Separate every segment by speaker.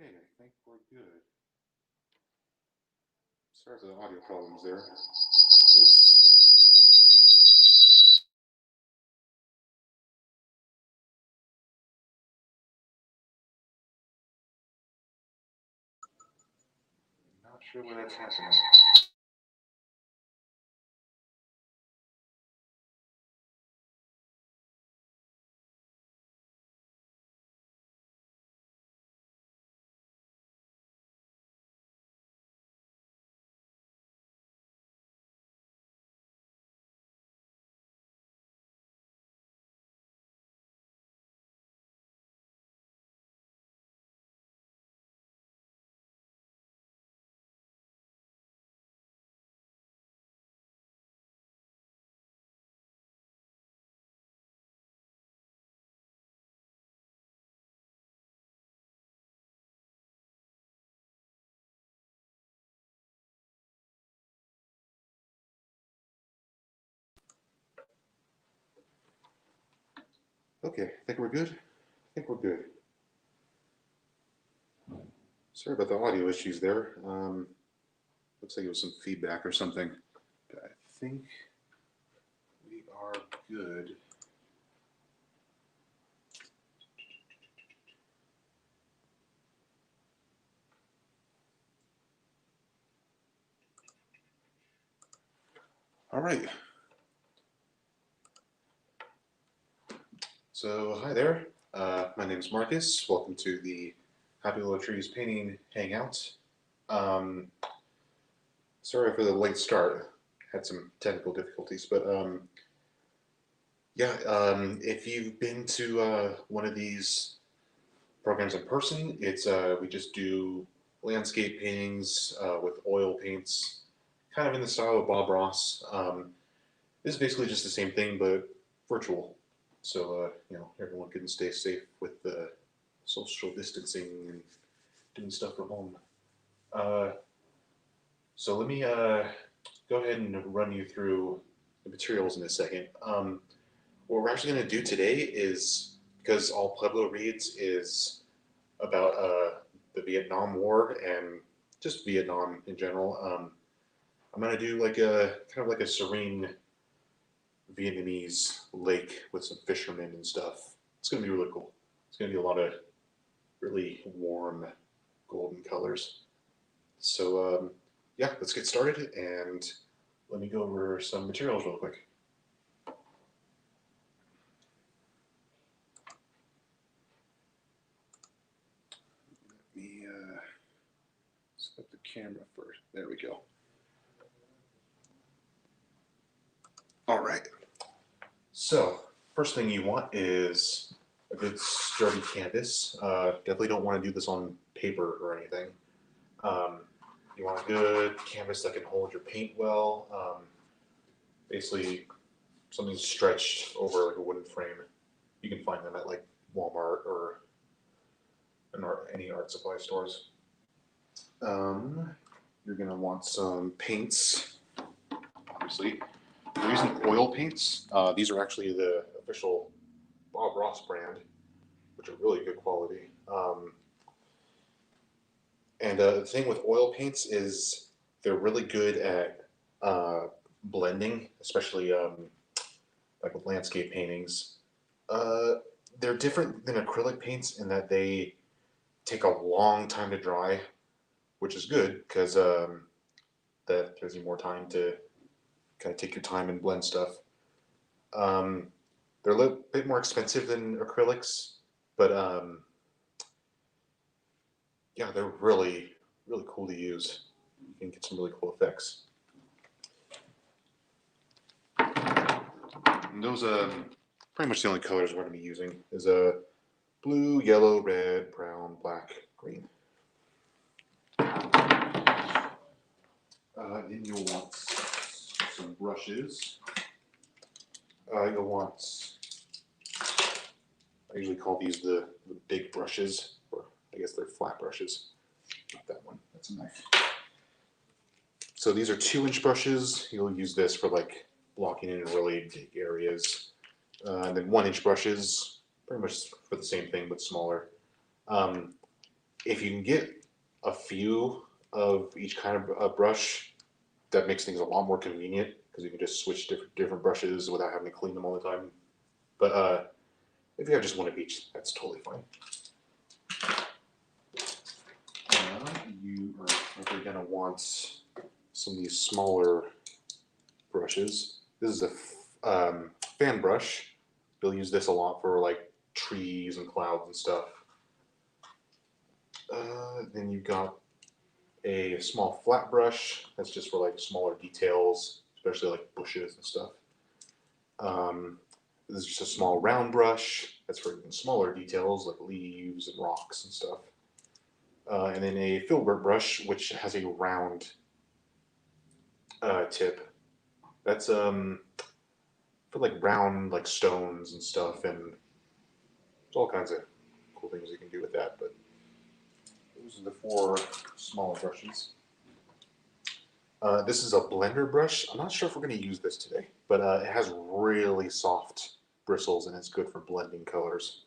Speaker 1: Okay, I think we're good. Sorry for the audio problems there. Whoops. Not sure where that's happening. Okay, I think we're good. I think we're good. Sorry about the audio issues there. Looks like it was some feedback or something. But I think we are good. All right. So, hi there. My name is Marcus. Welcome to the Happy Little Trees Painting Hangout. Um, Sorry for the late start. Had some technical difficulties, but yeah, if you've been to one of these programs in person, it's we just do landscape paintings with oil paints, kind of in the style of Bob Ross. This is basically just the same thing, but virtual. So everyone can stay safe with the social distancing and doing stuff from home. Uh, so let me go ahead and run you through the materials in a second. What we're actually going to do today is, because all Pueblo reads is about the Vietnam War and just Vietnam in general. I'm going to do like a kind of like a serene Vietnamese lake with some fishermen and stuff. It's going to be really cool. It's going to be a lot of really warm golden colors. So yeah, let's get started and let me go over some materials real quick. Let me set up the camera first. There we go. All right. So first thing you want is a good sturdy canvas. Definitely don't want to do this on paper or anything. Um, you want a good canvas that can hold your paint well. Basically, something stretched over like a wooden frame. You can find them at like Walmart or any art supply stores. Um, you're gonna want some paints. Obviously, we're using oil paints. These are actually the official Bob Ross brand, which are really good quality. And the thing with oil paints is they're really good at blending, especially like with landscape paintings. Uh, they're different than acrylic paints in that they take a long time to dry, which is good because that gives you more time to kind of take your time and blend stuff. Um, they're a little bit more expensive than acrylics, but yeah, they're really cool to use. You can get some really cool effects. And those pretty much the only colors we're going to be using is blue, yellow, red, brown, black, green. Then you'll want some brushes. You'll want, I usually call these the big brushes, or I guess they're flat brushes. That one, that's a knife. So these are 2-inch brushes. You'll use this for like blocking in really big areas. And then 1-inch brushes, pretty much for the same thing but smaller. Um, if you can get a few of each kind of brush, that makes things a lot more convenient because you can just switch different brushes without having to clean them all the time. But if you have just one of each, that's totally fine. You are probably going to want some of these smaller brushes. This is a fan brush. You'll use this a lot for like trees and clouds and stuff. Then you've got a small flat brush. That's just for like smaller details, especially like bushes and stuff. This is just a small round brush. That's for even smaller details like leaves and rocks and stuff. And then a filbert brush, which has a round tip. That's for like round like stones and stuff, and there's all kinds of cool things you can do with that. But those are the four smaller brushes. This is a blender brush. I'm not sure if we're going to use this today, but it has really soft bristles and it's good for blending colors.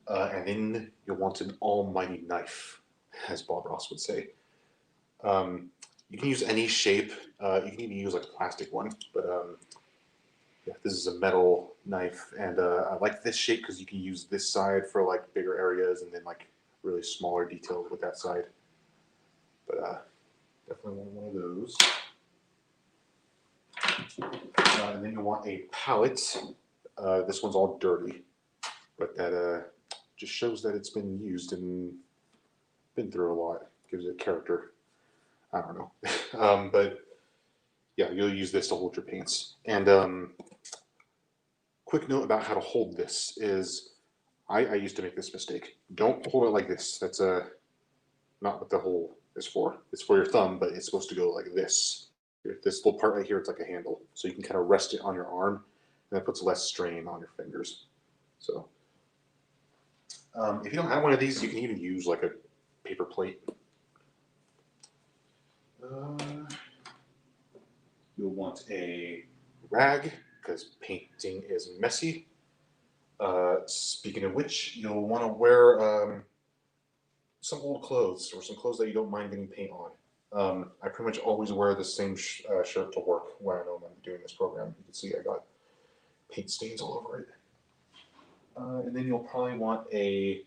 Speaker 1: And then you'll want an almighty knife, as Bob Ross would say. You can use any shape. You can even use like a plastic one, but yeah, this is a metal knife, and I like this shape because you can use this side for like bigger areas, and then like really smaller details with that side. But definitely want one of those. And then you want a palette. This one's all dirty, but that just shows that it's been used and been through a lot. Gives it character. I don't know. But yeah, you'll use this to hold your paints. And quick note about how to hold this is I used to make this mistake. Don't hold it like this. That's not what the hole is for. It's for your thumb, but it's supposed to go like this. This little part right here, it's like a handle. So you can kind of rest it on your arm, and that puts less strain on your fingers. So if you don't have one of these, you can even use like a paper plate. You'll want a rag because painting is messy. Speaking of which, you'll want to wear some old clothes or some clothes that you don't mind getting paint on. I pretty much always wear the same shirt to work when I know I'm doing this program. You can see I got paint stains all over it. And then you'll probably want a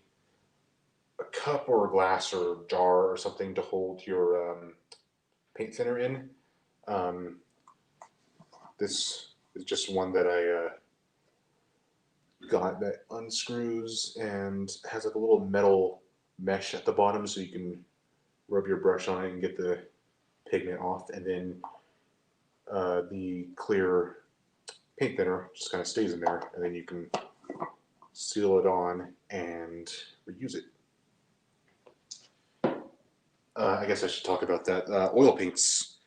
Speaker 1: cup or a glass or jar or something to hold your paint thinner in. This is just one that I got that unscrews and has like a little metal mesh at the bottom so you can rub your brush on it and get the pigment off, and then the clear paint thinner just kind of stays in there, and then you can seal it on and reuse it. I guess I should talk about that. Oil paints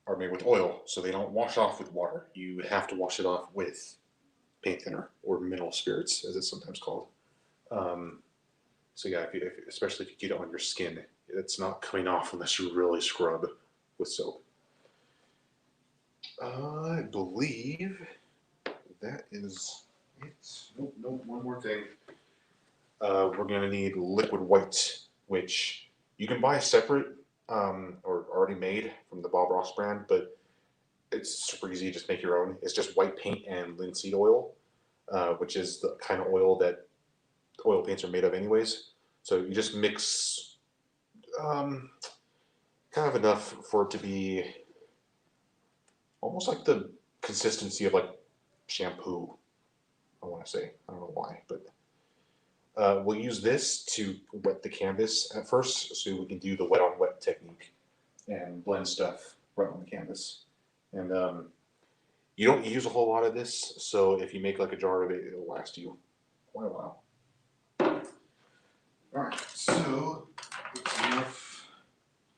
Speaker 1: are made with oil, so they don't wash off with water. You have to wash it off with paint thinner or mineral spirits, as it's sometimes called. So yeah, especially if you get it on your skin, it's not coming off unless you really scrub with soap. I believe that is it. Nope, one more thing. We're going to need liquid white, which you can buy separate or already made from the Bob Ross brand, but it's super easy to just make your own. It's just white paint and linseed oil, which is the kind of oil that oil paints are made of anyways. So you just mix kind of enough for it to be almost like the consistency of like shampoo. I want to say, I don't know why, but we'll use this to wet the canvas at first, so we can do the wet on wet technique and blend stuff right on the canvas. And you don't use a whole lot of this, so if you make like a jar of it, it'll last you quite a while. All right, so that's enough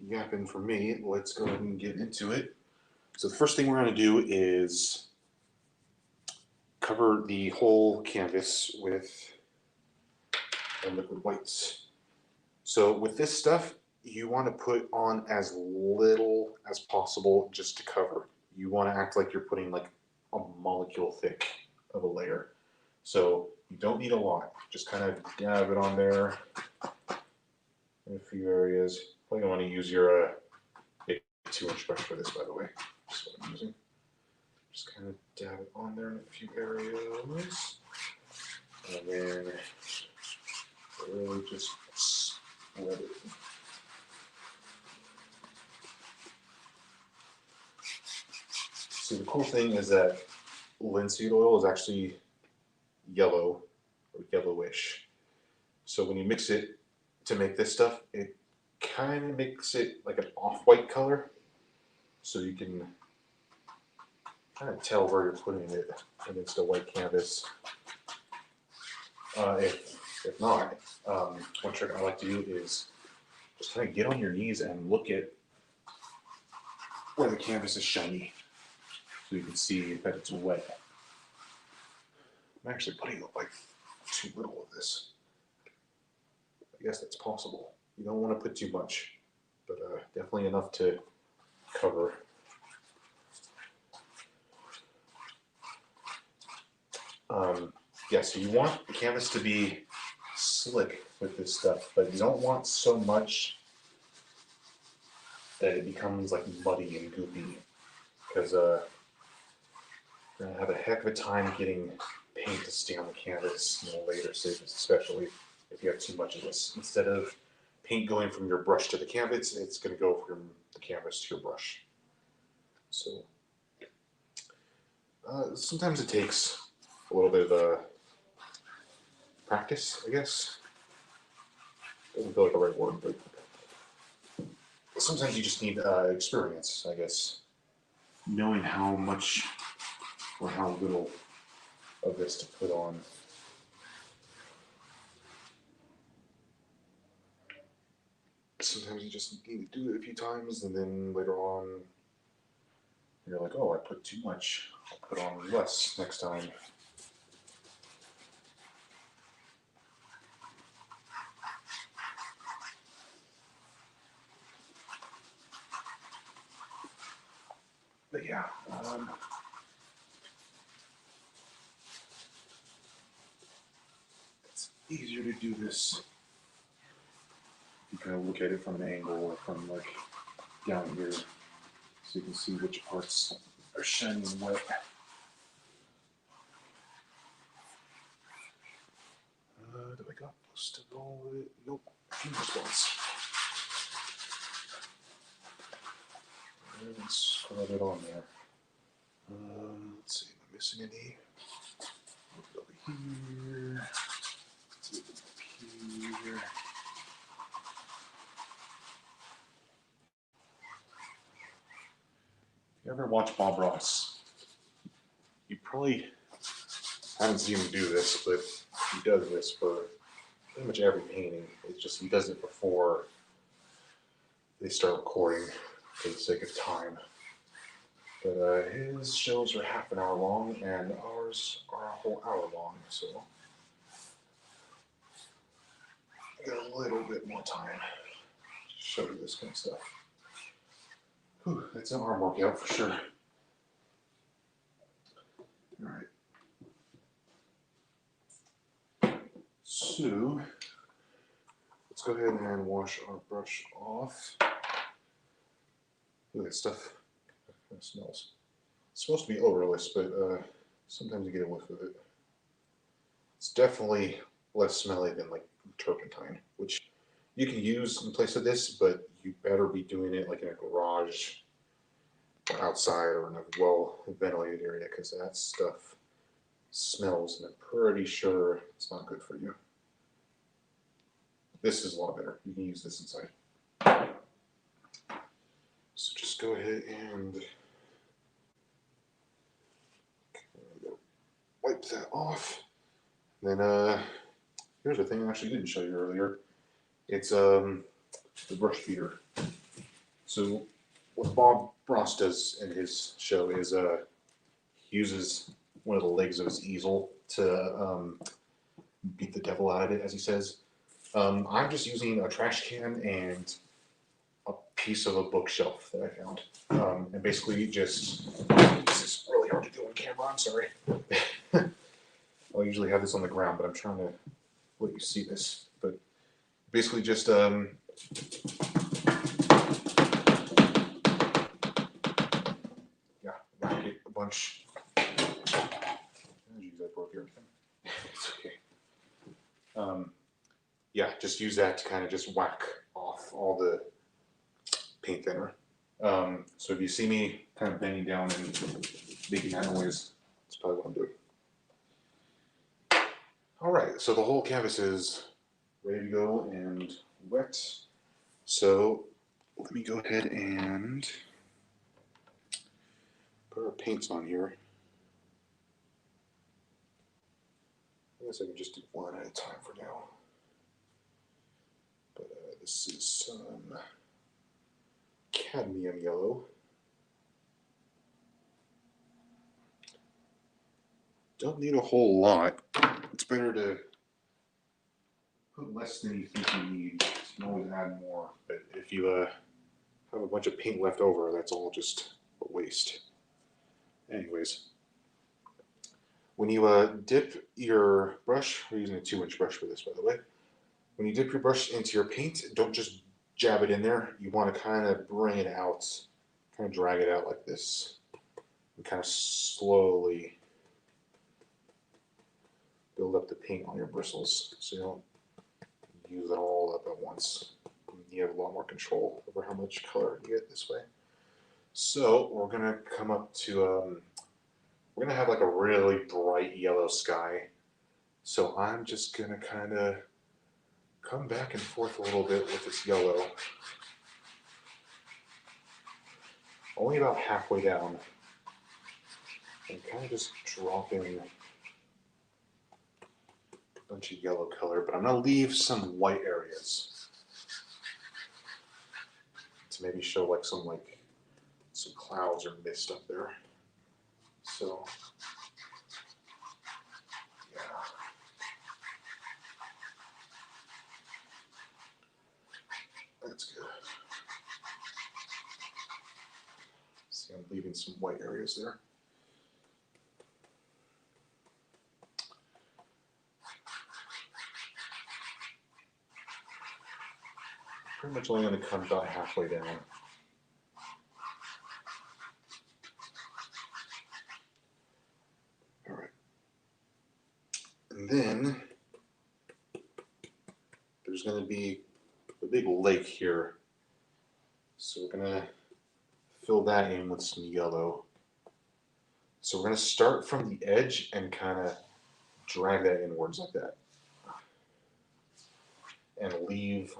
Speaker 1: yapping for me. Let's go ahead and get into it. So the first thing we're going to do is cover the whole canvas with a liquid whites. So with this stuff, you want to put on as little as possible just to cover. You want to act like you're putting like a molecule thick of a layer. So You don't need a lot. Just kind of dab it on there in a few areas. Probably gonna want to use your 2-inch brush for this, by the way. That's what I'm using. Just kind of dab it on there in a few areas. And then really just spread it. See, the cool thing is that linseed oil is actually yellow or yellowish. So when you mix it to make this stuff, it kind of makes it like an off-white color. So you can kind of tell where you're putting it against a white canvas. If not, one trick I like to do is just kind of get on your knees and look at where the canvas is shiny, so you can see that it's wet. I'm actually putting like too little of this. I guess that's possible. You don't want to put too much, but definitely enough to cover. Yeah, so you want the canvas to be slick with this stuff, but you don't want so much that it becomes like muddy and goopy, because you're gonna have a heck of a time getting paint to stay on the canvas in the later stages, especially if you have too much of this. Instead of paint going from your brush to the canvas, it's gonna go from the canvas to your brush. So sometimes it takes a little bit of practice, I guess. Doesn't feel like the right word, but sometimes you just need experience, I guess. Knowing how much or how little of this to put on. Sometimes you just need to do it a few times, and then later on, you're like, oh, I put too much. I'll put on less next time. But yeah, it's easier to do this. You kind of look at it from an angle or from like down here, so you can see which parts are shiny and wet. Do I got most of all of it? Nope, a few more spots. Let's scrub it on there. Let's see, am I missing any? Look over here. Let's see, up here. If you ever watch Bob Ross, you probably haven't seen him do this, but he does this for pretty much every painting. It's just he does it before they start recording for the sake of time. But his shows are half an hour long, and ours are a whole hour long, so I got a little bit more time to show you this kind of stuff. Whew, that's an arm workout for sure. All right. So let's go ahead and wash our brush off. Look at that stuff. It smells. It's supposed to be odorless, but sometimes you get a whiff of it. It's definitely less smelly than like turpentine, which you can use in place of this, but you better be doing it like in a garage or outside or in a well ventilated area, because that stuff smells, and I'm pretty sure it's not good for you. This is a lot better. You can use this inside. So just go ahead and wipe that off. And then here's the thing I actually didn't show you earlier. It's the brush feeder. So what Bob Ross does in his show is he uses one of the legs of his easel to beat the devil out of it, as he says. I'm just using a trash can and a piece of a bookshelf that I found. And basically just, this is really hard to do on camera, I'm sorry. I'll usually have this on the ground, but I'm trying to let you see this. But basically just yeah, whack it a bunch. Oh, geez, I broke everything. It's okay. Yeah, just use that to kind of just whack off all the paint thinner. So if you see me kind of bending down and making that noise, that's probably what I'm doing. All right, so the whole canvas is ready to go and wet. So let me go ahead and put our paints on here. I guess I can just do one at a time for now. But this is some cadmium yellow. Don't need a whole lot. It's better to put less than you think you need. You can always add more. But if you have a bunch of paint left over, that's all just a waste. Anyways, when you dip your brush, we're using a 2-inch brush for this, by the way. When you dip your brush into your paint, don't just jab it in there. You want to kind of bring it out, kind of drag it out like this, and kind of slowly build up the paint on your bristles so you don't use it all up at once. You have a lot more control over how much color you get this way. So we're gonna come up to, we're gonna have like a really bright yellow sky. So I'm just gonna kind of come back and forth a little bit with this yellow. Only about halfway down. And kind of just dropping a bunch of yellow color, but I'm gonna leave some white areas to maybe show like some clouds or mist up there. So yeah. That's good. See, I'm leaving some white areas there. Pretty much only going to come about halfway down. All right. And then there's going to be a big lake here. So we're going to fill that in with some yellow. So we're going to start from the edge and kind of drag that inwards like that. And leave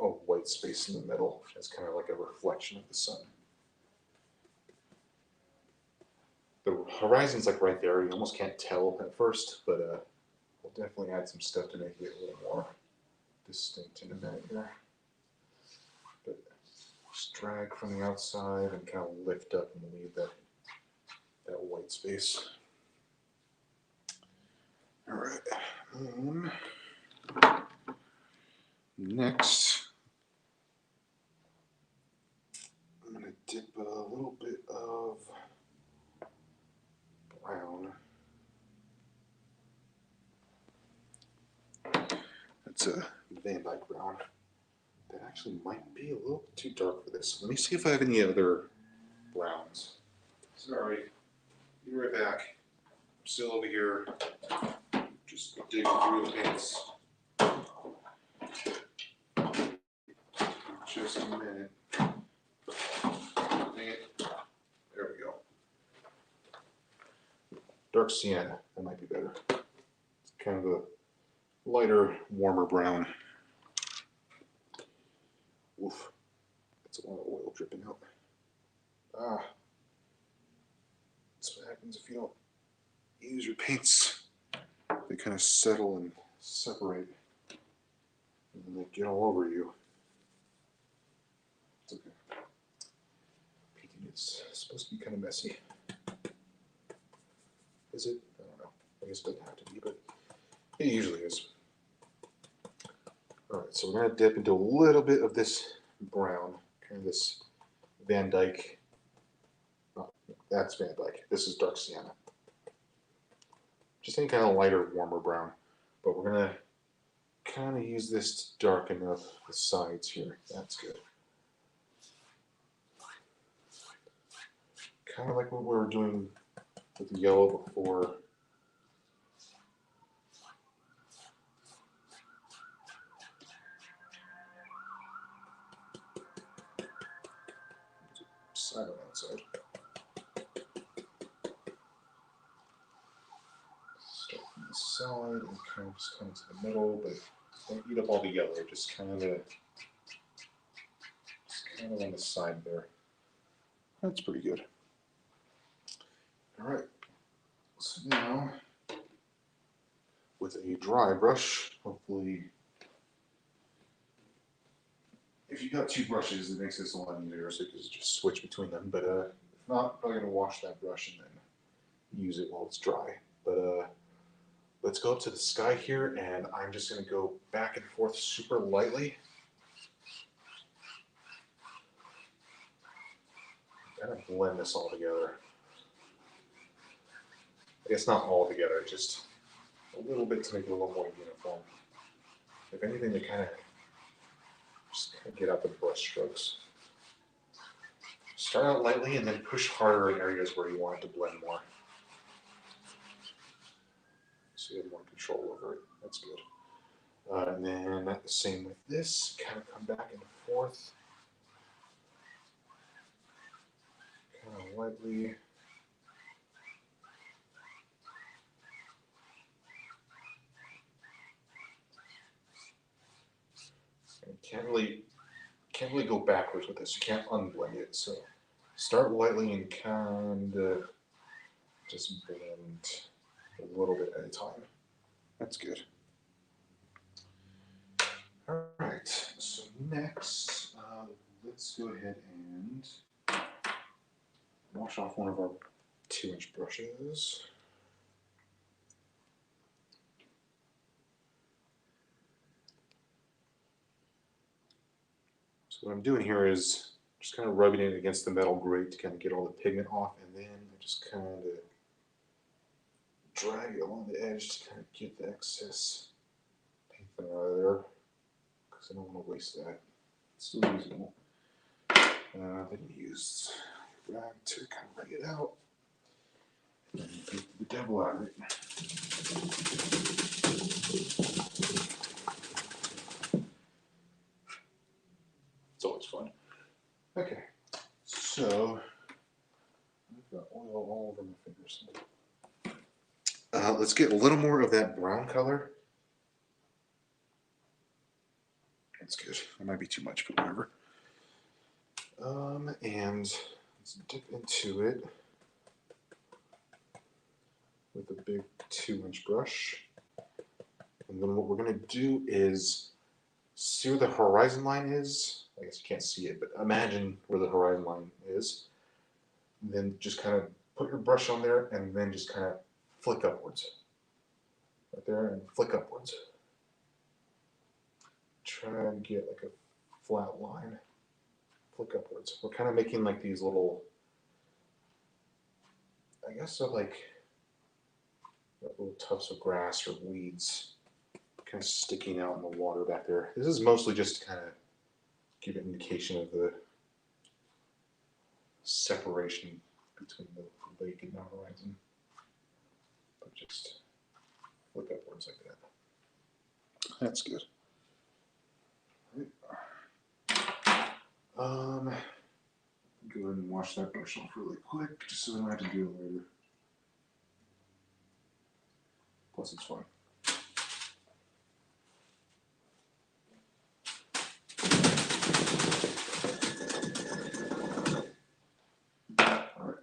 Speaker 1: a white space in the middle as kind of like a reflection of the sun. The horizon's like right there. You almost can't tell at first, but we'll definitely add some stuff to make it a little more distinct in a minute here. But just drag from the outside and kind of lift up and leave that white space. All right. Next, I'm going to dip a little bit of brown. That's a Van Dyke brown. That actually might be a little too dark for this. Let me see if I have any other browns. Sorry, be right back. I'm still over here, just digging through the paints. Just a minute. Dang it. There we go. Dark sienna, that might be better. It's kind of a lighter, warmer brown. Oof, that's a lot of oil dripping out. That's what happens if you don't use your paints. They kind of settle and separate, and then they get all over you. It's okay. Painting is supposed to be kind of messy. Is it? I don't know. I guess it doesn't have to be, but it usually is. All right, so we're going to dip into a little bit of this brown, kind of this Van Dyke. Oh, that's Van Dyke. This is dark sienna. just any kind of lighter, warmer brown. But we're gonna kind of use this to darken up the sides here. That's good. Kind of like what we were doing with the yellow before. Side on that side. Start from the side and kind of just come to the middle, but don't eat up all the yellow. Just kind of on the side there. That's pretty good. All right. So now, with a dry brush, hopefully, if you got two brushes, it makes this a lot easier, so you can just switch between them. But if not, probably gonna wash that brush and then use it while it's dry. But let's go up to the sky here, and I'm just gonna go back and forth super lightly. Kind of blend this all together. I guess not all together, just a little bit to make it a little more uniform. If anything, to kind of just kind of get out the brush strokes. Start out lightly and then push harder in areas where you want it to blend more. So you have more control over it. That's good. And then the same with this. Kind of come back and forth. Kind of lightly. And can't really go backwards with this. You can't unblend it. So start lightly and kind of just blend a little bit at a time. That's good. All right, so next, let's go ahead and wash off one of our 2-inch brushes. So what I'm doing here is just kind of rubbing it against the metal grate to kind of get all the pigment off, and then I just kind of drag it along the edge to kind of get the excess paint thinner out of there, because I don't want to waste that. It's still usable. Then use rag to kind of wring it out, and then get the devil out of it. It's always fun. Okay, so I've got oil all over my fingers. Let's get a little more of that brown color. That's good. That might be too much, but whatever. And let's dip into it with a big 2-inch brush. And then what we're going to do is see where the horizon line is. I guess you can't see it, but imagine where the horizon line is. And then just kind of put your brush on there and then just kind of flick upwards. Right there, and flick upwards. Try and get like a flat line. Flick upwards. We're kind of making like these little, I guess they're like little tufts of grass or weeds kind of sticking out in the water back there. This is mostly just to kind of give an indication of the separation between the lake and the horizon. But just flick upwards like that. That's good. Go ahead and wash that brush off really quick, just so I don't have to do it later. Plus, it's fun. All right.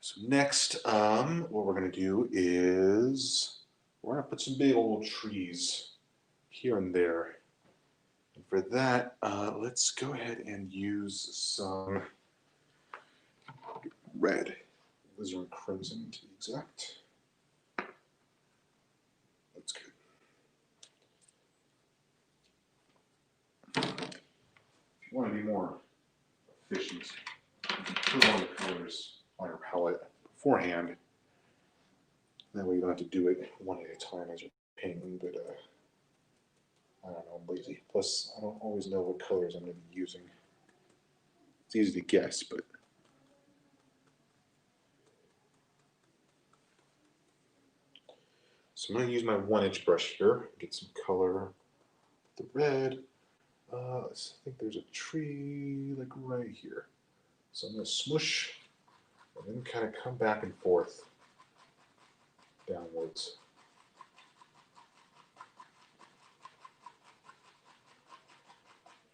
Speaker 1: So next, what we're going to do is we're going to put some big old trees here and there. And for that, let's go ahead and use some red, alizarin crimson to be exact. That's good. If you want to be more efficient, you can put all the colors on your palette beforehand, That way you don't have to do it one at a time as you're painting, but I don't know, I'm lazy. Plus, I don't always know what colors I'm going to be using. It's easy to guess, but so I'm going to use my 1-inch brush here, get some color. The red, I think there's a tree like right here. So I'm going to smush and then kind of come back and forth downwards.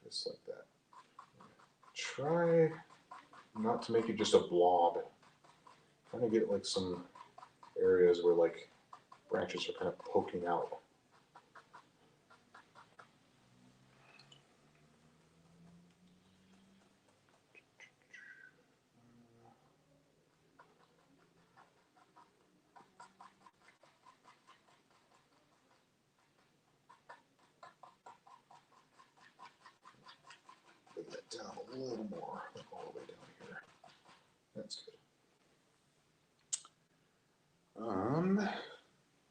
Speaker 1: Just like that. Try not to make it just a blob. Kind of get like some areas where like branches are kind of poking out. Bring that down a little more, all the way down here. That's good.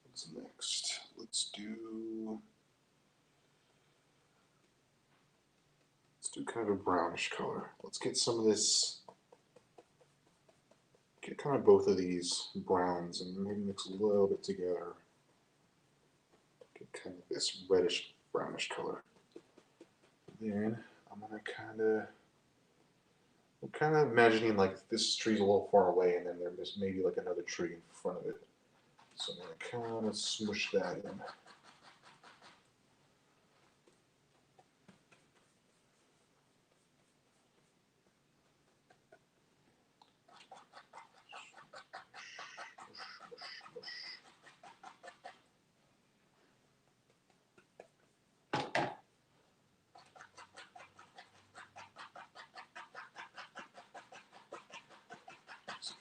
Speaker 1: What's next? Let's do kind of a brownish color. Let's get some of this. Get kind of both of these browns and maybe mix a little bit together. Get kind of this reddish brownish color. Then I'm gonna I'm kind of imagining like this tree's a little far away, and then there's maybe like another tree in front of it. So I'm gonna kind of smush that in.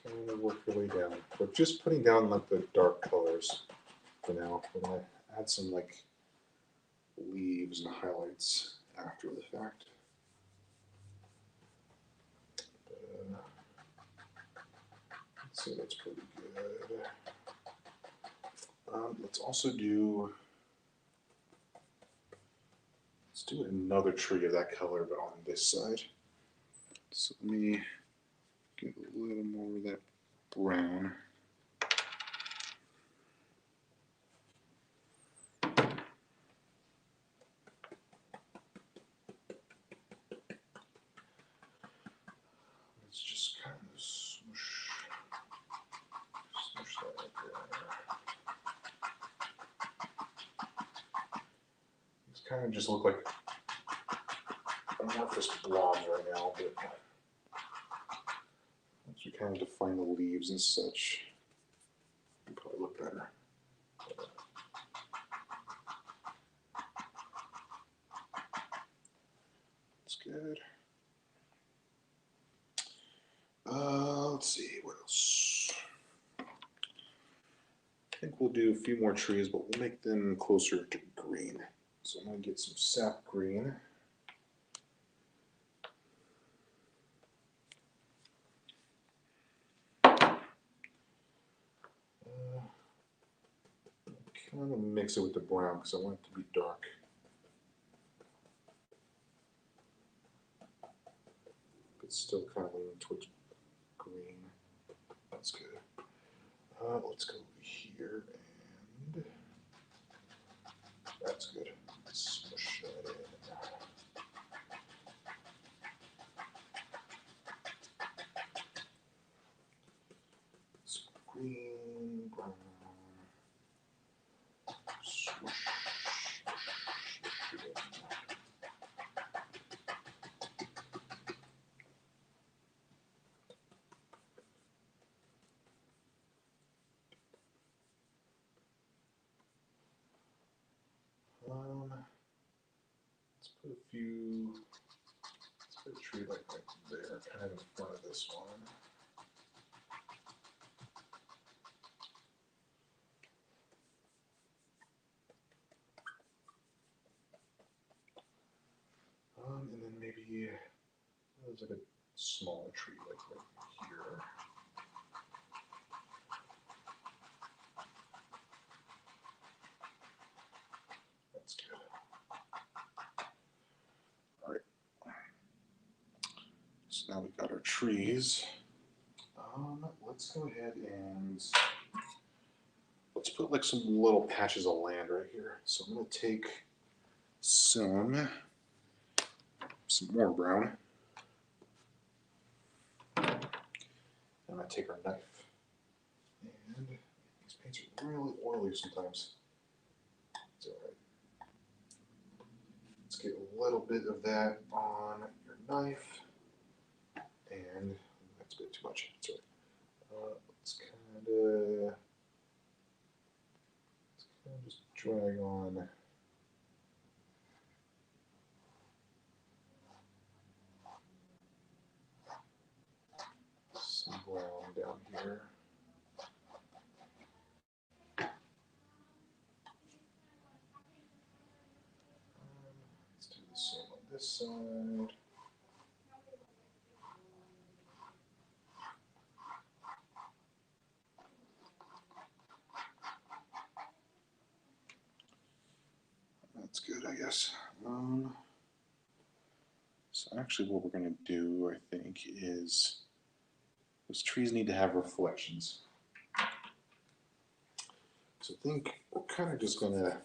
Speaker 1: Kind of work your way down. But just putting down like the dark colors for now. We're gonna add some like leaves and highlights after the fact. Let's see, that's pretty good. Let's also do. Let's do another tree of that color, but on this side. So let me get a little more of that brown. Let's just kind of smush that right there. These kind of just look like amorphous blobs right now, but once we kind of define the leaves and such, it'll probably look better. That's good. Let's see, what else? I think we'll do a few more trees, but we'll make them closer to green. So I'm going to get some sap green. Kind of mix it with the brown because I want it to be dark. But still kind of leaning towards green. That's good. Let's go over here, and that's good. Smush that in. Some green, brown. Smush, smush it in. Let's put a few, let's put a tree like right there, kind of in front of this one. And then maybe there's like a smaller tree like right here. So now we've got our trees. Let's go ahead and let's put like some little patches of land right here. So I'm going to take some more brown. And I'm going to take our knife. And these paints are really oily sometimes. It's alright. Let's get a little bit of that on your knife. And that's a bit too much. That's alright. Let's kind of just drag on some brown down here. Let's do the same on this side. That's good, I guess. So actually what we're going to do, I think, is those trees need to have reflections. So I think we're kind of just going to,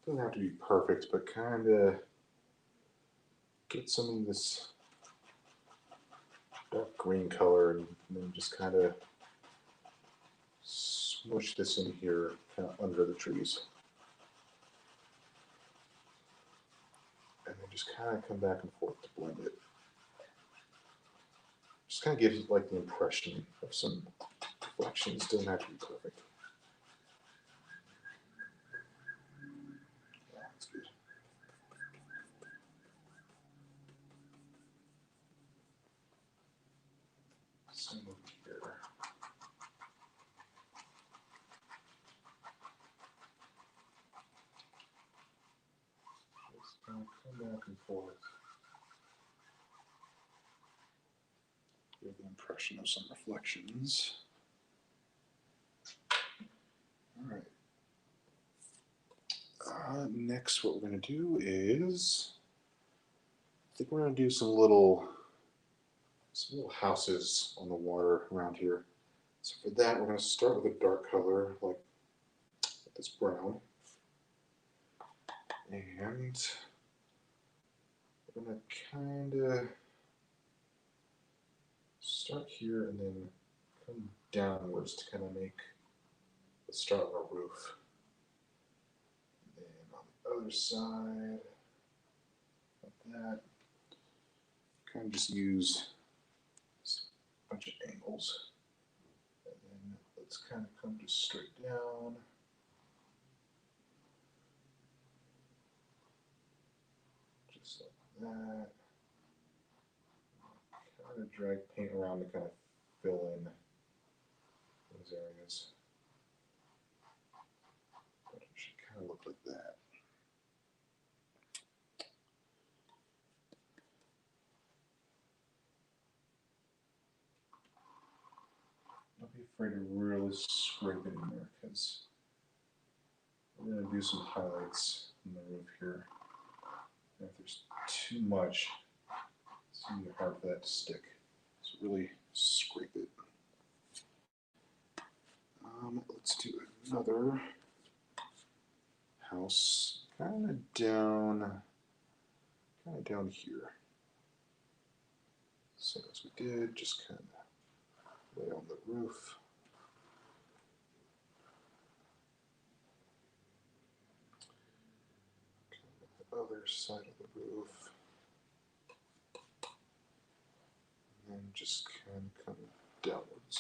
Speaker 1: doesn't have to be perfect, but kind of get some of this dark green color and then just kind of smush this in here kind of under the trees. And then just kind of come back and forth to blend it. Just kind of gives it like the impression of some reflections. Doesn't have to be perfect. Yeah, that's good. Same over here. Just kind of come back and forth. Give the impression of some reflections. All right. Next, what we're going to do is, I think we're going to do some little houses on the water around here. So for that, we're going to start with a dark color like this brown, and we're going to kind of start here and then come downwards to kind of make the start of our roof. And then on the other side, like that, kind of just use a bunch of angles. And then let's kind of come just straight down. Just like that. Kind of drag paint around to kind of fill in those areas. But it should kind of look like that. Don't be afraid to really scrape it in there because we're going to do some highlights on the roof here. And if there's too much, it's going to be hard for that to stick. So really scrape it. Let's do another house kind of down here. Same as we did, just kind of lay on the roof. The other side of the roof. And then just kind of come downwards.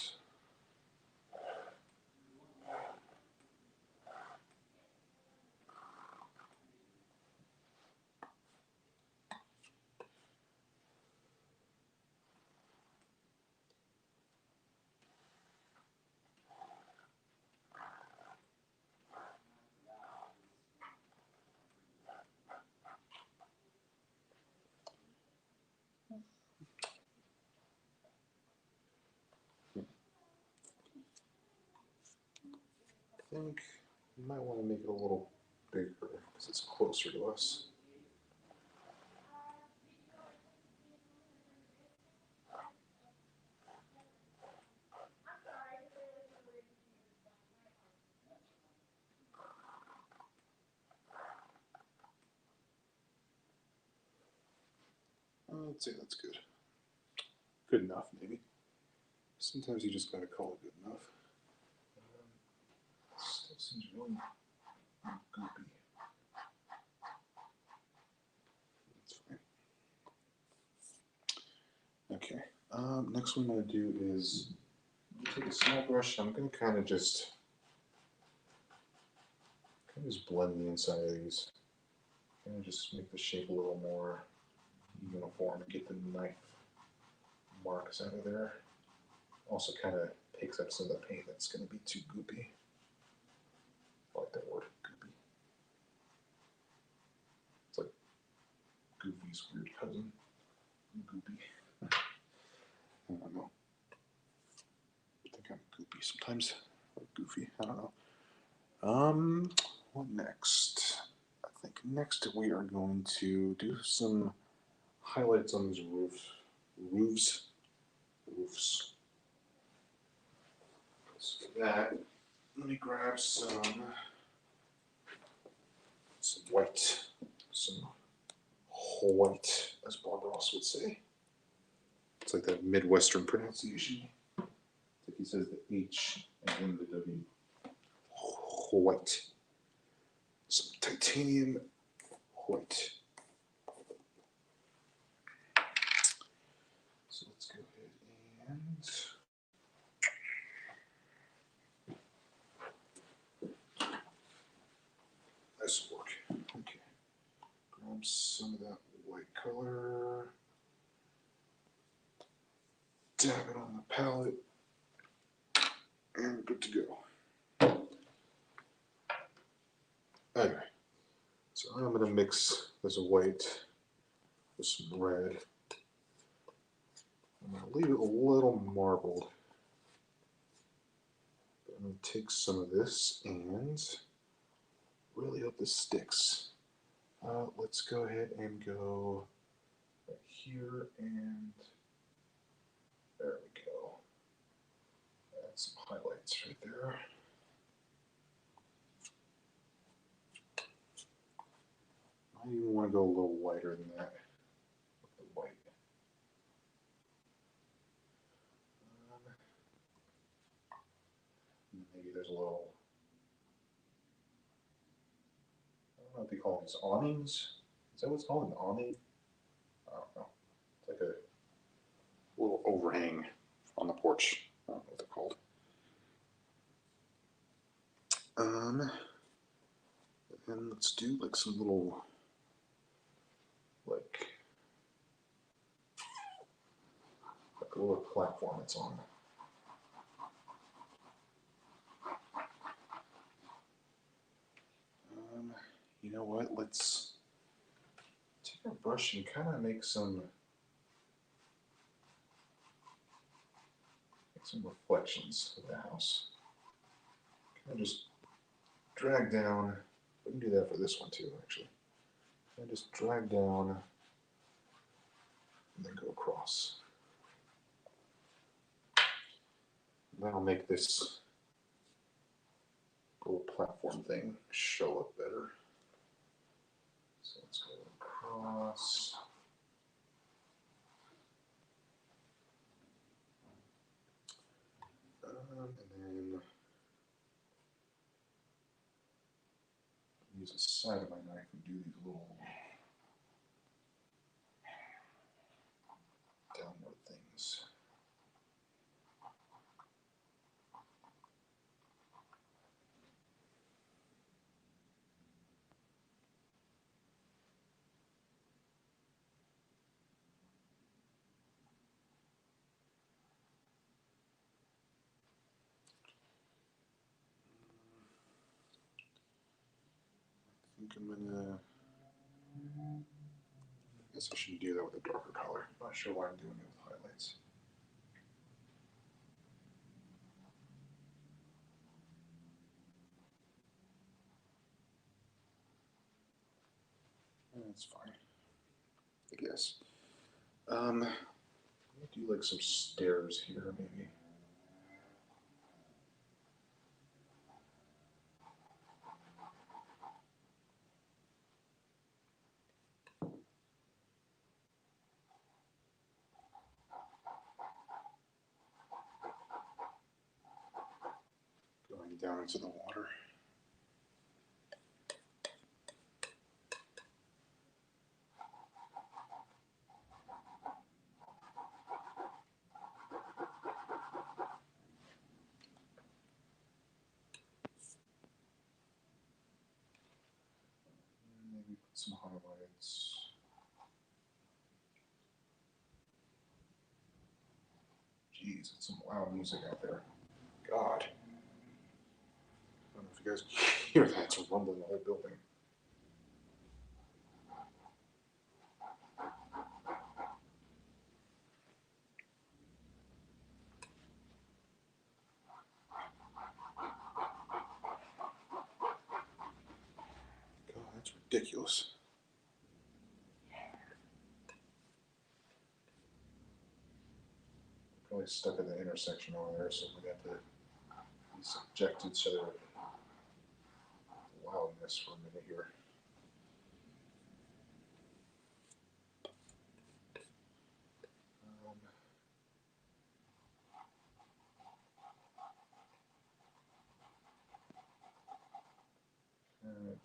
Speaker 1: I think you might want to make it a little bigger because it's closer to us.
Speaker 2: I'd say that's good. Good enough, maybe. Sometimes you just gotta call it good enough.
Speaker 1: Still seems really goopy.
Speaker 2: That's fine. Okay. Next one I'm gonna do is
Speaker 1: Take a small brush. I'm gonna kind of just blend the inside of these. Kind of just make the shape a little more uniform and get the knife marks out of there. Also kind of takes up some of the paint that's going to be too goopy. I like that word, goopy. It's like Goofy's weird cousin. Goopy.
Speaker 2: I don't know. I think I'm goopy sometimes. Or goofy. I don't know. What next? I think next we are going to do some highlights on these roofs. So for that, let me grab some white, as Bob Ross would say. It's like that Midwestern pronunciation. It's like he says the H and then the W. White. Some titanium white. So let's go ahead and nice work. Okay. Grab some of that white color. Dab it on the palette. And we're good to go. Okay. So I'm going to mix this white with some red. I'm going to leave it a little marbled. I'm going to take some of this and really hope this sticks. Let's go ahead and go right here, and there we go. Add some highlights right there. I even want to go a little lighter than that with the white. Maybe there's a little, I don't know what they call these, awnings? Is that what's called, an awning? I don't know. It's like a little overhang on the porch. I don't know what they're called. And let's do like some little, like a little platform it's on. You know what? Let's take our brush and kind of make some reflections of the house. Kind of just drag down. We can do that for this one too, actually. And just drag down and then go across. That'll make this little platform thing show up better. So let's go across. And then use the side of my knife and do these little downward things. I think I'm gonna, I guess I should do that with a darker color. I'm not sure why I'm doing it with highlights. That's fine, I guess. Do like some stairs here, maybe. into the water. Maybe put some highlights. Jeez, it's some loud music out there. God. I don't know if you guys hear that. It's rumbling the whole building. God, that's ridiculous. Probably stuck in the intersection over there, so we have to be subjected to their loudness for a minute here.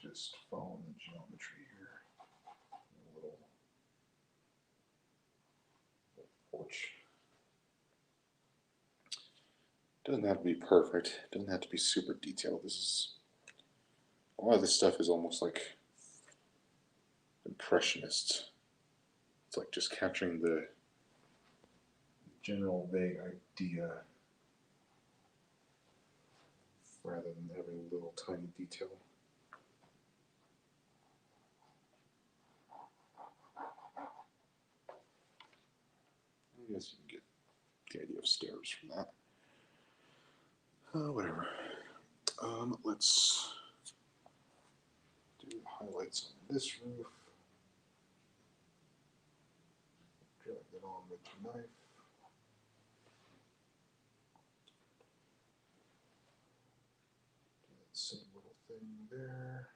Speaker 2: Just following the geometry here. A little porch. Doesn't have to be perfect. Doesn't have to be super detailed. This is a lot of this stuff is almost like impressionist. It's like just capturing the general vague idea rather than having a little tiny detail. I guess you can get the idea of stairs from that. Whatever. Let's do the highlights on this roof. Drag that on with your knife. Do that same little thing there.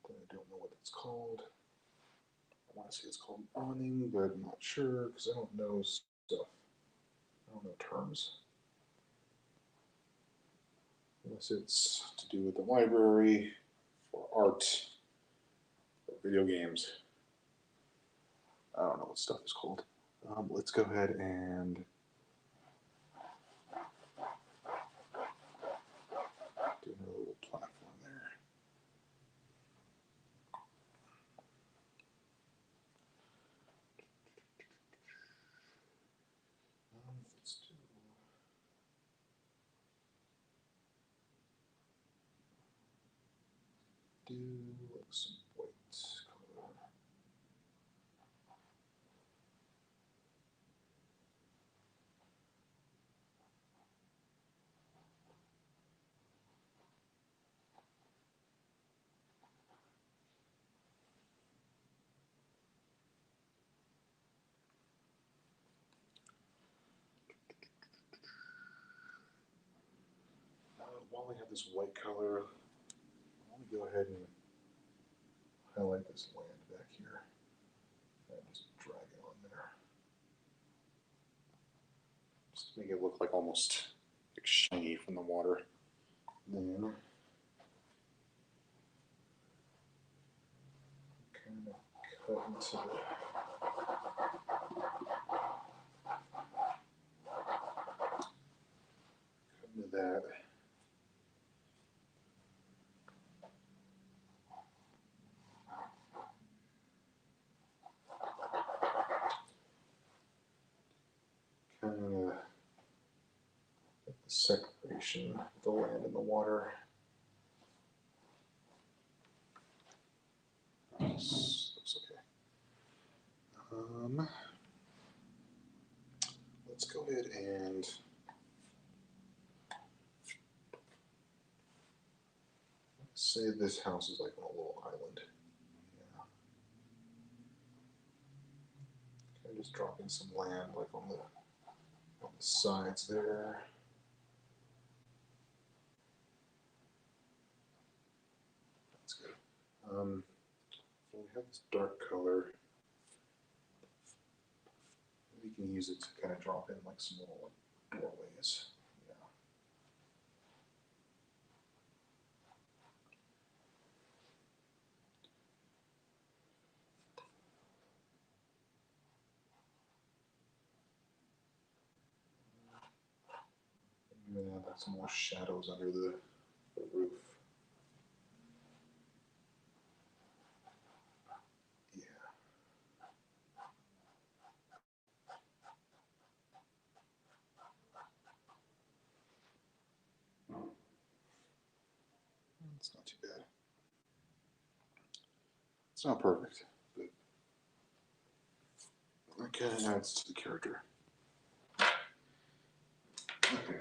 Speaker 2: That I don't know what it's called. I want to say it's called awning, but I'm not sure because I don't know stuff. I don't know terms. Unless it's to do with the library, or art, or video games. I don't know what stuff is called. Let's go ahead and do another little platform there. Let's do like some white color. While we have this white color, let me go ahead and highlight this land back here and just drag it on there. Just to make it look like almost like shiny from the water. Then kind of cut into the that. Kind of the separation of the land and the water. Looks okay. Let's go ahead and say this house is like on a little island. Yeah. Kind of just drop in some land like on the sides there. That's good. So we have this dark color. We can use it to kind of drop in like some little doorways. Yeah. I'm gonna add like some more shadows under the roof. Yeah. It's not too bad. It's not perfect, but it kind of adds to the character. Okay,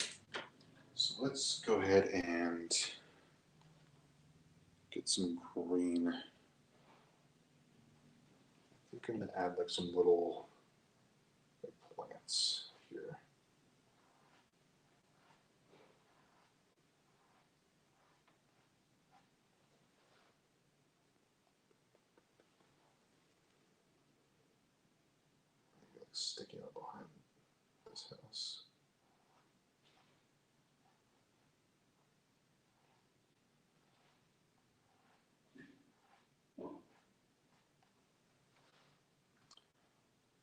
Speaker 2: so let's go ahead and get some green. I think I'm gonna add like some little plants here. Maybe like sticking out behind this house.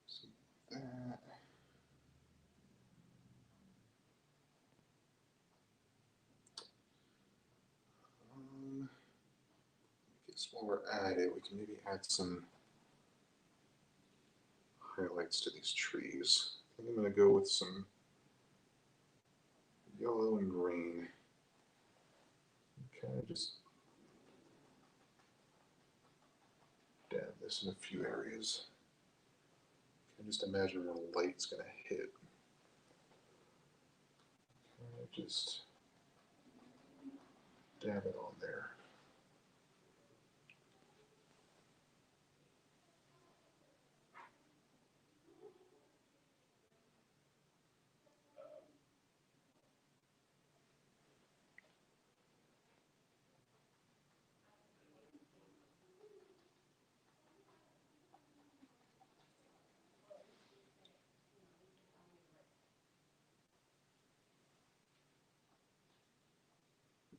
Speaker 2: Something like that. I guess while we're at it, we can maybe add some highlights to these trees. I think I'm going to go with some yellow and green. Kind of just dab this in a few areas. I can just imagine where the light's going to hit. Kind of just dab it on there.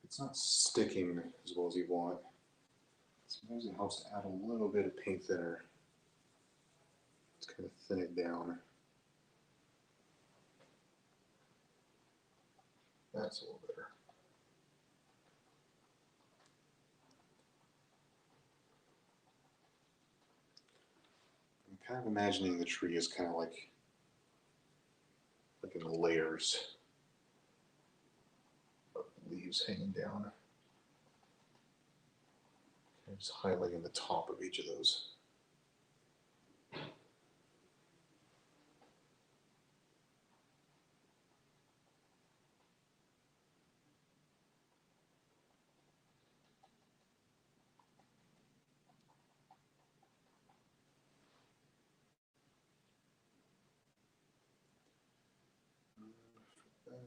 Speaker 2: It's not sticking as well as you want. Sometimes it helps to add a little bit of paint thinner. Just kind of thin it down. That's a little better. I'm kind of imagining the tree is kind of like in layers of leaves hanging down. I'm just highlighting the top of each of those. That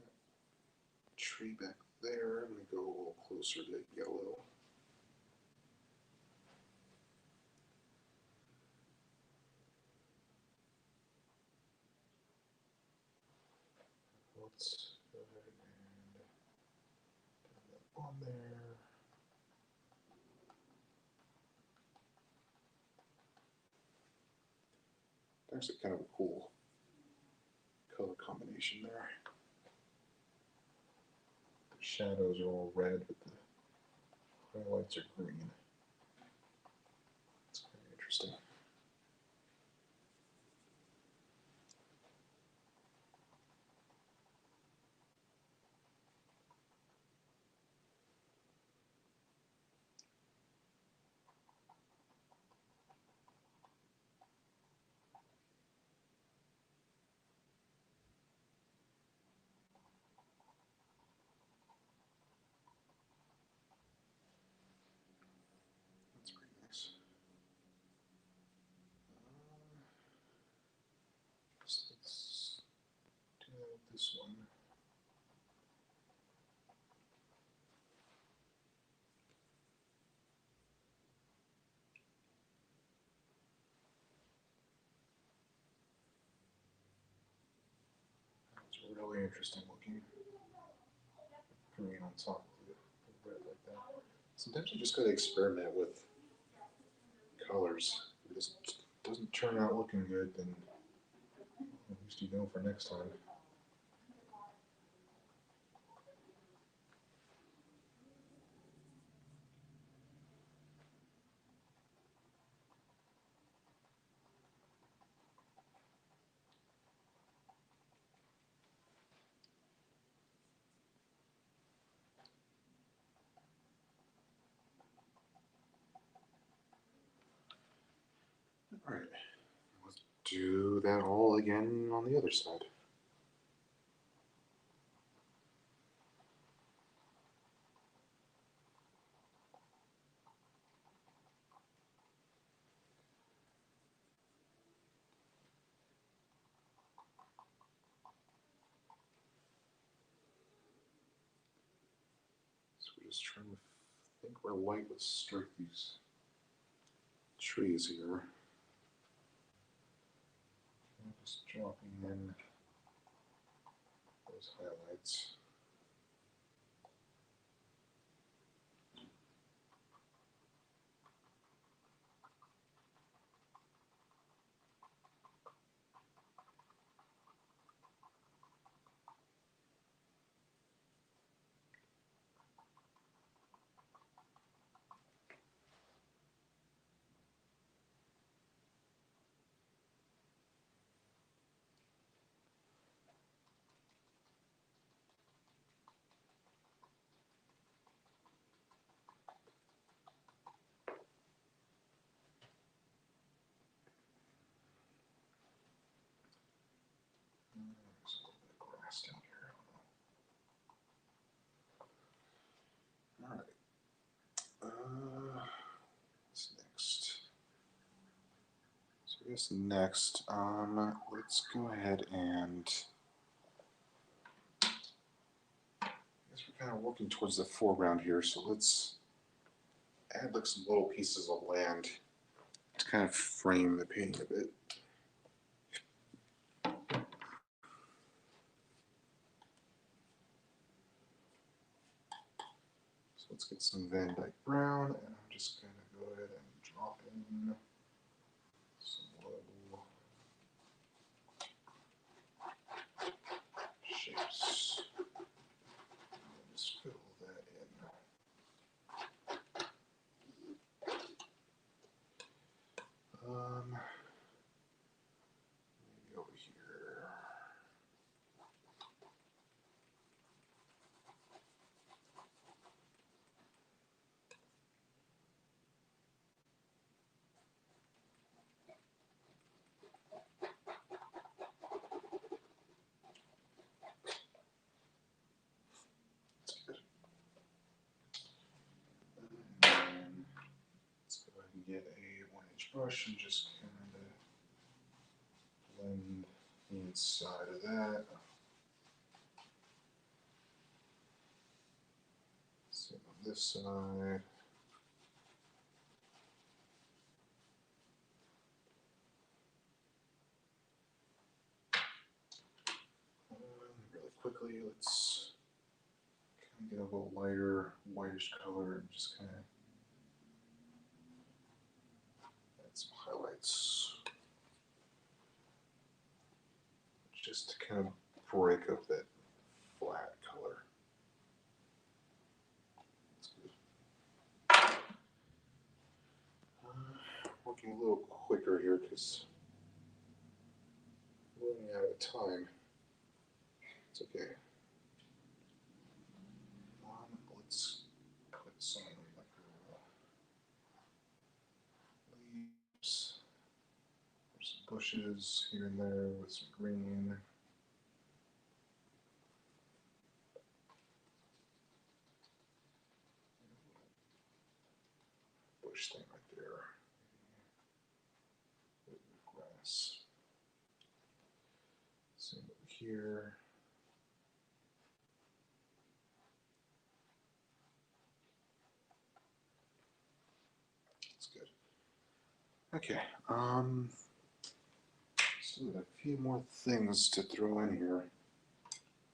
Speaker 2: tree back there, I'm going to go a little closer to yellow. Let's go ahead and have that on there. Actually kind of a cool color combination there. The shadows are all red, but the highlights are green. It's kind of interesting. That's pretty nice. So let's do that with this one. It's really interesting looking. Green on top of the red like that. Sometimes you just gotta experiment with colors. If it doesn't turn out looking good, then at least you know for next time. All right, let's do that all again on the other side. So we're just trying to think where light would strike these trees here. And just dropping in those highlights. There's a little bit of grass down here. All right. What's next? So I guess next, let's go ahead and I guess we're kind of working towards the foreground here. So let's add like some little pieces of land to kind of frame the painting a bit. So let's get some Van Dyke Brown, and I'm just going to go ahead and drop in some little shapes. And just fill that in. Maybe over here. That's good. And then let's go ahead and get a 1-inch brush and just kind of blend the inside of that. Same on this side. Really quickly, let's kind of get a little lighter, whitish color and just kind of add some highlights. Just to kind of break up that flat color. That's good. Working a little quicker here because we're running out of time. It's okay. Let's put some like leaves. There's some bushes here and there with some green. Bush thing right there. Grass. Same over here. That's good. Okay. So a few more things to throw in here.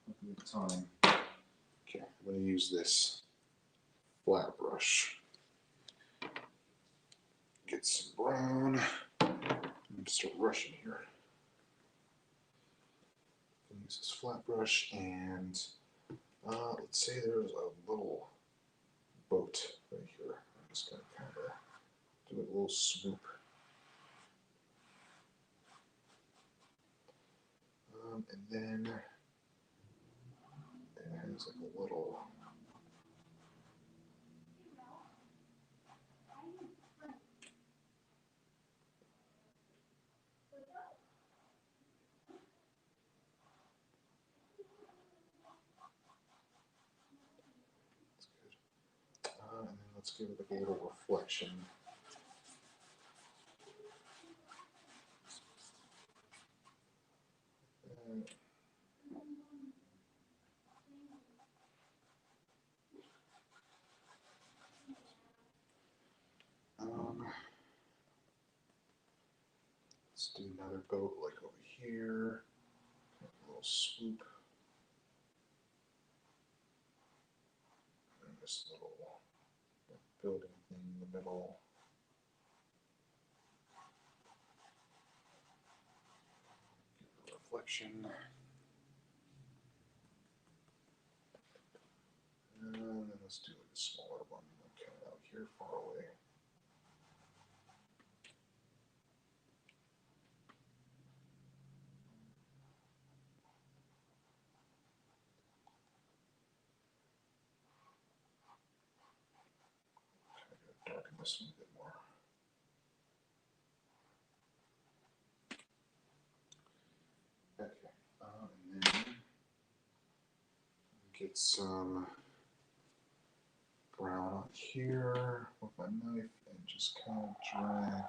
Speaker 2: Looking at time. Okay, I'm going to use this flat brush. Get some brown. And start brushing here. Use this flat brush and let's say there's a little boat right here. I'm just going to kind of do a little swoop. And then it has like a little
Speaker 1: let's give it like a little reflection. Let's do another boat like over here. A little swoop. And this little building thing in the middle. Reflection. And then let's do like a smaller one, kind of out here far away. Darken this one a bit more. Okay, and then get some brown on here with my knife and just kind of drag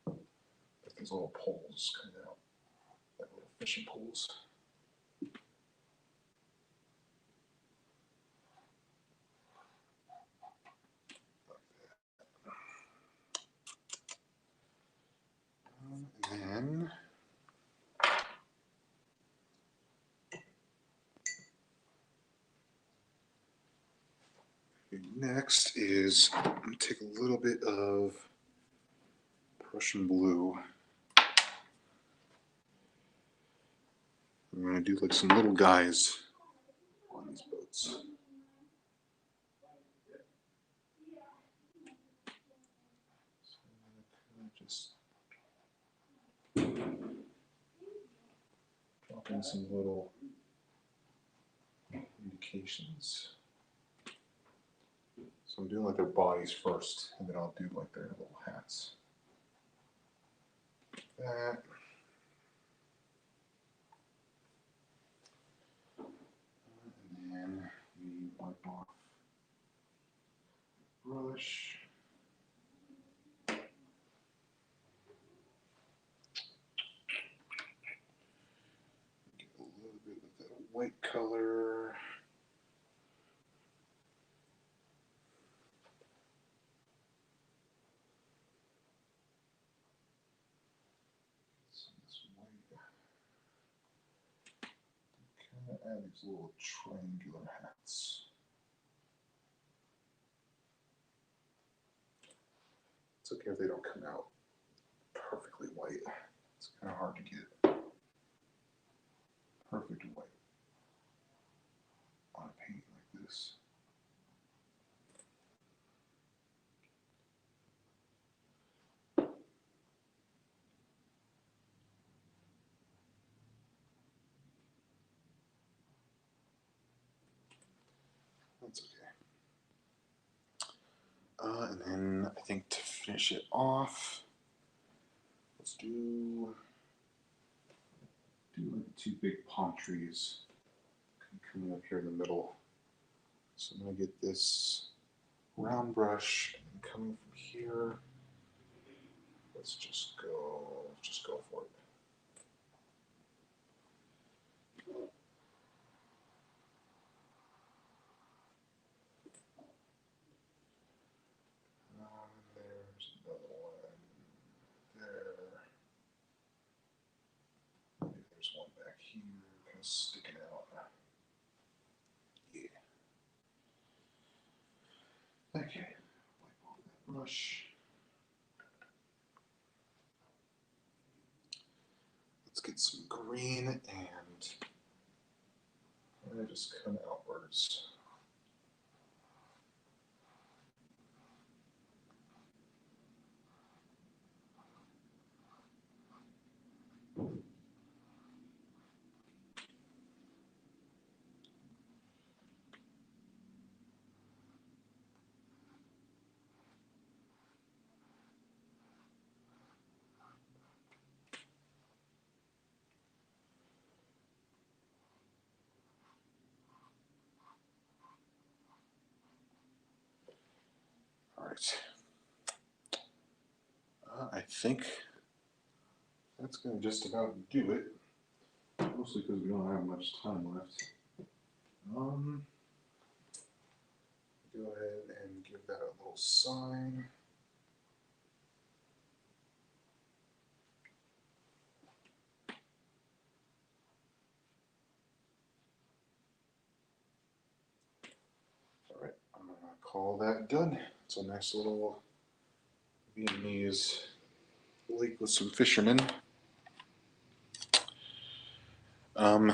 Speaker 1: like these little poles coming out, like little fishing poles. And then next is I'm going to take a little bit of Prussian blue. I'm going to do like some little guys on these boats. So I'm going to just drop in some little indications. So I'm doing like their bodies first, and then I'll do like their little hats. That. And then we wipe off the brush. Get a little bit of that white color. Kind of add these little triangular hats. It's okay if they don't come out perfectly white. It's kind of hard to get perfect white on a painting like this. That's okay. And then I think to finish it off, let's do like two big palm trees coming up here in the middle. So I'm going to get this round brush and coming from here. Let's just go for it. There's another one there. Maybe there's one back here, kind of sticking out. Yeah. Okay. Wipe off that brush. Let's get some green and just come outwards.
Speaker 2: right. I think that's going to just about do it. Mostly because we don't have much time left. Um, go ahead and give that a little sign. All right, I'm going to call that done. It's a nice little Vietnamese lake with some fishermen. I'm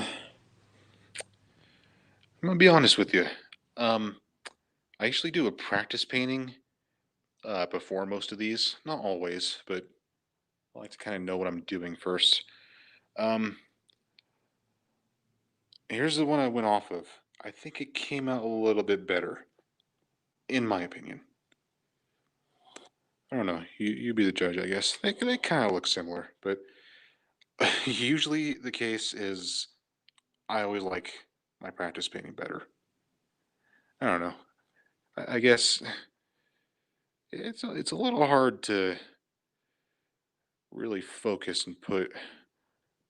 Speaker 2: gonna be honest with you. Um, I actually do a practice painting before most of these. Not always, but I like to kind of know what I'm doing first. Um, Here's the one I went off of. I think it came out a little bit better, in my opinion. I don't know. You be the judge, I guess. They kind of look similar, but usually the case is I always like my practice painting better. I don't know. I guess it's a little hard to really focus and put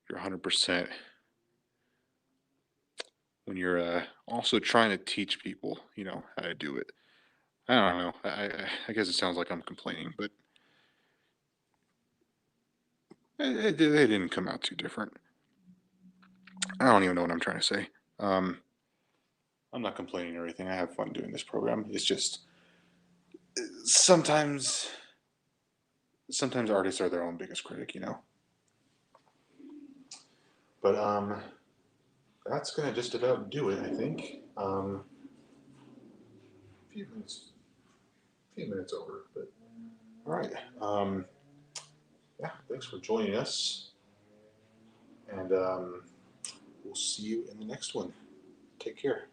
Speaker 2: your 100% when you're also trying to teach people, how to do it. I don't know. I guess it sounds like I'm complaining, but they didn't come out too different. I don't even know what I'm trying to say. Um, I'm not complaining or anything. I have fun doing this program. It's just sometimes sometimes artists are their own biggest critic. But that's gonna just about do it, I think. A few minutes over, but all right. Yeah, thanks for joining us, and we'll see you in the next one. Take care.